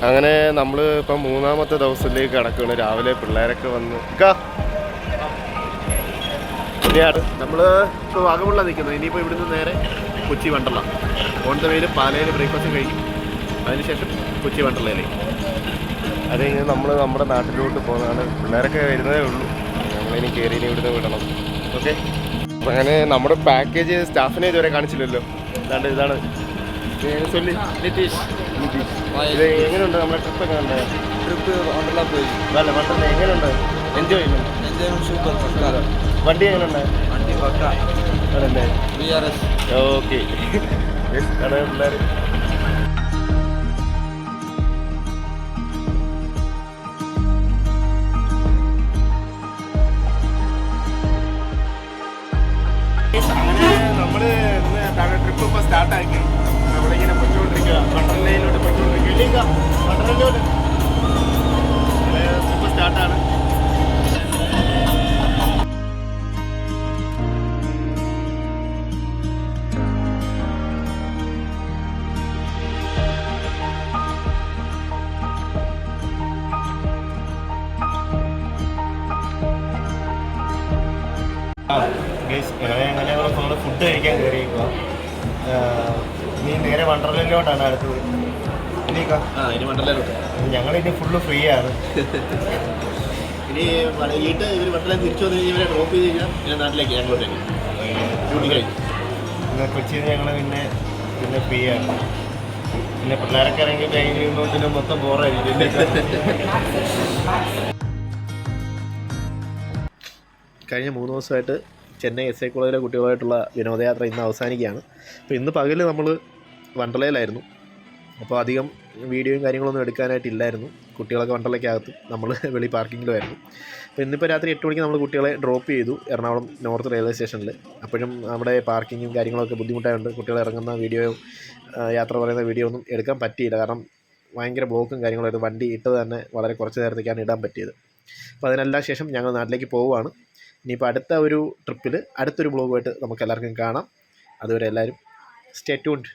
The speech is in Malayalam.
അങ്ങനെ നമ്മൾ ഇപ്പം മൂന്നാമത്തെ ദിവസത്തിലേക്ക് കിടക്കുകയാണ്. രാവിലെ പിള്ളേരൊക്കെ വന്ന് ഇനിയാണ് നമ്മൾ ഇപ്പോൾ വാഗമണിലാണ് നിൽക്കുന്നത്. ഇനിയിപ്പോൾ ഇവിടുന്ന് നേരെ കൊച്ചി വണ്ടർല ഓൺ ദ വേയിൽ പാലയിൽ ബ്രേക്ക്ഫാസ്റ്റ് കഴിക്കും. അതിനുശേഷം കൊച്ചി വണ്ടർലയിലേക്ക് അത് കഴിഞ്ഞ് നമ്മൾ നമ്മുടെ നാട്ടിലോട്ട് പോകുന്നതാണ്. പിള്ളേരൊക്കെ വരുന്നതേ ഉള്ളൂ. നമ്മളിനി കയറി ഇനി ഇവിടുന്ന് വിടണം. ഓക്കെ, അപ്പം അങ്ങനെ നമ്മുടെ പാക്കേജ് സ്റ്റാഫിനെ ഇതുവരെ കാണിച്ചില്ലല്ലോ. ഇതാണ് ചൊല്ലി നിതീഷ്. ഇത് എങ്ങനെയുണ്ട് നമ്മുടെ ട്രിപ്പ്? എങ്ങനെയുണ്ട് ട്രിപ്പ്? വണ്ടർല പോയി. അല്ല വണ്ടർല എങ്ങനെയുണ്ട്? Enjoy enjoy super. വണ്ടി എങ്ങനെയുണ്ട്? വണ്ടി പക്ക ആണല്ലേ? VRS. ഓക്കെ, ആണ് പിള്ളേർ. അങ്ങനെ നമ്മൾ ഇന്ന് ട്രിപ്പ് ഇപ്പോൾ സ്റ്റാർട്ടാക്കി. നമ്മളിങ്ങനെ പൊയ്ക്കൊണ്ടിരിക്കുക, വണ്ടർലയിലോട്ട് പൊയ്ക്കൊണ്ടിരിക്കുക. വണ്ടർലയിലോട്ട് ട്രിപ്പ് സ്റ്റാർട്ടാണ്. ഞങ്ങൾ ഫുഡ് കഴിക്കാൻ കയറിയിരിക്കുക. ഇനി നേരെ വണ്ടർലയിലോട്ടാണ് അടുത്തത്. ഇനി വണ്ടർലയിലോട്ട് ഞങ്ങളിനി ഫുള്ള് ഫ്രീ ആണ്. ഇനി വൈകിട്ട് ഇവർ വണ്ടർല തിരിച്ചു വന്നു കഴിഞ്ഞാൽ ഇവരെ ഡ്രോപ്പ് ചെയ്ത് കഴിഞ്ഞാൽ പിന്നെ നാട്ടിലേക്ക് ഞങ്ങളോട്ടേക്ക് ഡ്യൂട്ടി കഴിഞ്ഞു. കൊച്ചിയിൽ ഞങ്ങൾ പിന്നെ ഫ്രീ ആണ്. പിന്നെ പിള്ളേരൊക്കെ ഇറങ്ങി കഴിയുമ്പോൾ മൊത്തം ബോറായിരിക്കും. കഴിഞ്ഞ 3 ദിവസമായിട്ട് ചെന്നൈ SI കോളേജിലെ കുട്ടികളുമായിട്ടുള്ള വിനോദയാത്ര ഇന്ന് അവസാനിക്കുകയാണ്. അപ്പോൾ ഇന്ന് പകൽ നമ്മൾ വണ്ടർലയിലായിരുന്നു. അപ്പോൾ അധികം വീഡിയോയും കാര്യങ്ങളൊന്നും എടുക്കാനായിട്ടില്ലായിരുന്നു. കുട്ടികളൊക്കെ വണ്ടർലയ്ക്കകത്തും നമ്മൾ വെളി പാർക്കിങ്ങിലുമായിരുന്നു. അപ്പോൾ ഇന്നിപ്പോൾ രാത്രി 8 മണിക്ക് നമ്മൾ കുട്ടികളെ ഡ്രോപ്പ് ചെയ്തു എറണാകുളം നോർത്ത് റെയിൽവേ സ്റ്റേഷനിൽ. അപ്പോഴും അവിടെ പാർക്കിങ്ങും കാര്യങ്ങളൊക്കെ ബുദ്ധിമുട്ടായതുകൊണ്ട് കുട്ടികൾ ഇറങ്ങുന്ന വീഡിയോയും യാത്ര പറയുന്ന വീഡിയോ ഒന്നും എടുക്കാൻ പറ്റിയില്ല. കാരണം ഭയങ്കര ബ്ലോക്കും കാര്യങ്ങളായിരുന്നു. വണ്ടി ഇട്ടത് തന്നെ വളരെ കുറച്ച് നേരത്തേക്കാണ് ഇടാൻ പറ്റിയത്. അപ്പോൾ അതിനെല്ലാം ശേഷം ഞങ്ങൾ നാട്ടിലേക്ക് പോവുകയാണ്. ഇനിയിപ്പോൾ അടുത്ത ഒരു ട്രിപ്പിൽ അടുത്തൊരു ബ്ലോഗുമായിട്ട് നമുക്ക് എല്ലാവർക്കും കാണാം. അതുവരെ എല്ലാവരും സ്റ്റേ ട്യൂൺഡ്.